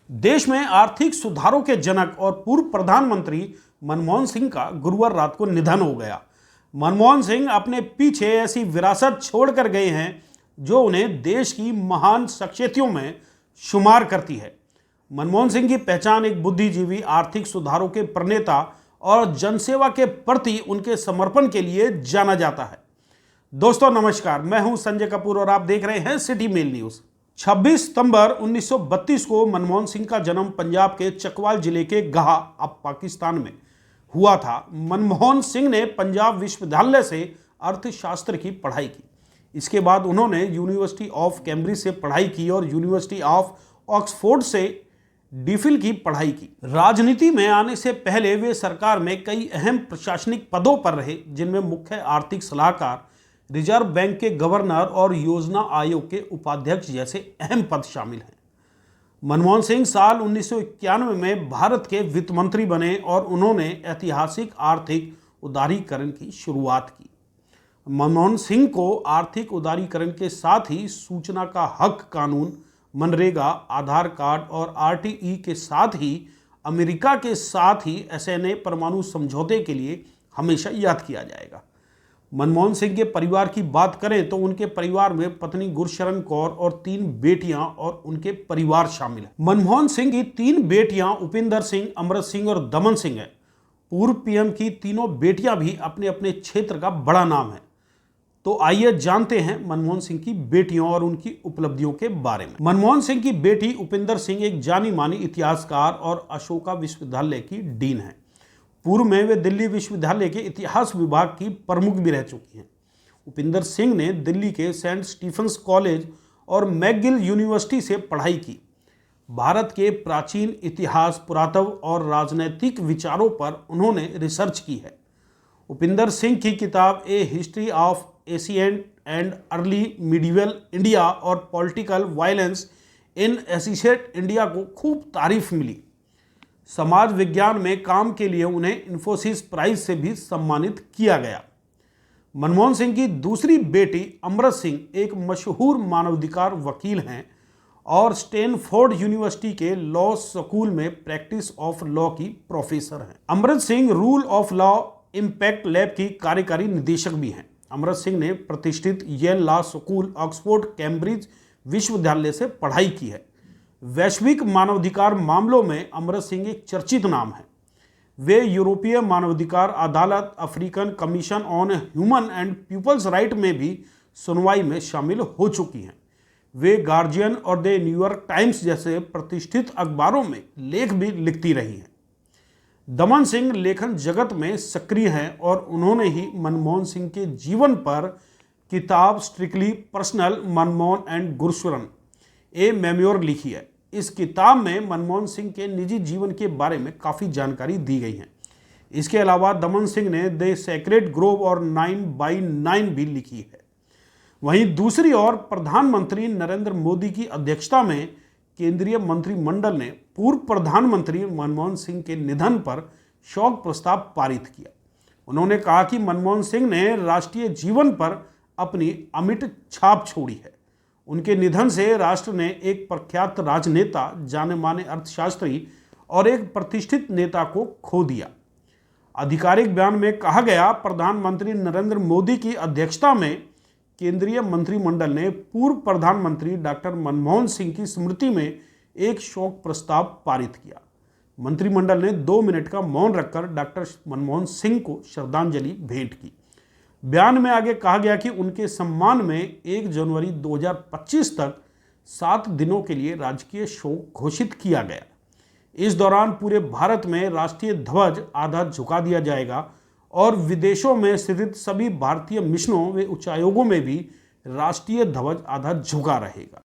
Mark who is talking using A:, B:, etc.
A: देश में आर्थिक सुधारों के जनक और पूर्व प्रधानमंत्री मनमोहन सिंह का गुरुवार रात को निधन हो गया। मनमोहन सिंह अपने पीछे ऐसी विरासत छोड़कर गए हैं जो उन्हें देश की महान शख्सियतों में शुमार करती है। मनमोहन सिंह की पहचान एक बुद्धिजीवी, आर्थिक सुधारों के प्रणेता और जनसेवा के प्रति उनके समर्पण के लिए जाना जाता है। दोस्तों नमस्कार, मैं हूं संजय कपूर और आप देख रहे हैं सिटी मेल न्यूज। 26 सितंबर 1932 को मनमोहन सिंह का जन्म पंजाब के चकवाल जिले के गाह, अब पाकिस्तान में हुआ था। मनमोहन सिंह ने पंजाब विश्वविद्यालय से अर्थशास्त्र की पढ़ाई की। इसके बाद उन्होंने यूनिवर्सिटी ऑफ कैम्ब्रिज से पढ़ाई की और यूनिवर्सिटी ऑफ ऑक्सफोर्ड से डीफिल की पढ़ाई की। राजनीति में आने से पहले वे सरकार में कई अहम प्रशासनिक पदों पर रहे, जिनमें मुख्य आर्थिक सलाहकार, रिजर्व बैंक के गवर्नर और योजना आयोग के उपाध्यक्ष जैसे अहम पद शामिल हैं। मनमोहन सिंह साल 1991 में भारत के वित्त मंत्री बने और उन्होंने ऐतिहासिक आर्थिक उदारीकरण की शुरुआत की। मनमोहन सिंह को आर्थिक उदारीकरण के साथ ही सूचना का हक कानून, मनरेगा, आधार कार्ड और आरटीई के साथ ही अमेरिका के साथ ही एसएनए परमाणु समझौते के लिए हमेशा याद किया जाएगा। मनमोहन सिंह के परिवार की बात करें तो उनके परिवार में पत्नी गुरशरण कौर और 3 बेटियां और उनके परिवार शामिल हैं। मनमोहन सिंह की 3 बेटियां उपिंदर सिंह, अमृत सिंह और दमन सिंह हैं। पूर्व पीएम की तीनों बेटियां भी अपने अपने क्षेत्र का बड़ा नाम है। तो आइए जानते हैं मनमोहन सिंह की बेटियों और उनकी उपलब्धियों के बारे में। मनमोहन सिंह की बेटी उपिंदर सिंह एक जानी मानी इतिहासकार और अशोका विश्वविद्यालय की डीन है। पूर्व में वे दिल्ली विश्वविद्यालय के इतिहास विभाग की प्रमुख भी रह चुकी हैं। उपिंदर सिंह ने दिल्ली के सेंट स्टीफेंस कॉलेज और मैकगिल यूनिवर्सिटी से पढ़ाई की। भारत के प्राचीन इतिहास, पुरातत्व और राजनैतिक विचारों पर उन्होंने रिसर्च की है। उपिंदर सिंह की किताब a history of ancient and early medieval India और political violence in ancient India को खूब तारीफ मिली। समाज विज्ञान में काम के लिए उन्हें इन्फोसिस प्राइज से भी सम्मानित किया गया। मनमोहन सिंह की दूसरी बेटी अमृत सिंह एक मशहूर मानवाधिकार वकील हैं और स्टैनफोर्ड यूनिवर्सिटी के लॉ स्कूल में प्रैक्टिस ऑफ लॉ की प्रोफेसर हैं। Amrit Singh rule of law impact lab की कार्यकारी निदेशक भी हैं। अमृत सिंह ने प्रतिष्ठित Yale law school, Oxford, Cambridge विश्वविद्यालय से पढ़ाई की है। वैश्विक मानवाधिकार मामलों में अमृत सिंह एक चर्चित नाम है। वे यूरोपीय मानवाधिकार अदालत, African commission on human and peoples right में भी सुनवाई में शामिल हो चुकी हैं। वे गार्जियन और द न्यूयॉर्क टाइम्स जैसे प्रतिष्ठित अखबारों में लेख भी लिखती रही हैं। दमन सिंह लेखन जगत में सक्रिय हैं और उन्होंने ही मनमोहन सिंह के जीवन पर किताब strictly personal Manmohan and Gursharan A memoir लिखी है। इस किताब में मनमोहन सिंह के निजी जीवन के बारे में काफ़ी जानकारी दी गई है। इसके अलावा दमन सिंह ने द सेक्रेड ग्रोव और 9x9 भी लिखी है। वहीं दूसरी ओर प्रधानमंत्री नरेंद्र मोदी की अध्यक्षता में केंद्रीय मंत्रिमंडल ने पूर्व प्रधानमंत्री मनमोहन सिंह के निधन पर शोक प्रस्ताव पारित किया। उन्होंने कहा कि मनमोहन सिंह ने राष्ट्रीय जीवन पर अपनी अमिट छाप छोड़ी है। उनके निधन से राष्ट्र ने एक प्रख्यात राजनेता, जाने माने अर्थशास्त्री और एक प्रतिष्ठित नेता को खो दिया। आधिकारिक बयान में कहा गया, प्रधानमंत्री नरेंद्र मोदी की अध्यक्षता में केंद्रीय मंत्रिमंडल ने पूर्व प्रधानमंत्री डॉक्टर मनमोहन सिंह की स्मृति में एक शोक प्रस्ताव पारित किया। मंत्रिमंडल ने 2 मिनट का मौन रखकर डॉक्टर मनमोहन सिंह को श्रद्धांजलि भेंट की। बयान में आगे कहा गया कि उनके सम्मान में 1 जनवरी 2025 तक 7 दिनों के लिए राजकीय शोक घोषित किया गया। इस दौरान पूरे भारत में राष्ट्रीय ध्वज आधा झुका दिया जाएगा और विदेशों में स्थित सभी भारतीय मिशनों व उच्चायोगों में भी राष्ट्रीय ध्वज आधा झुका रहेगा।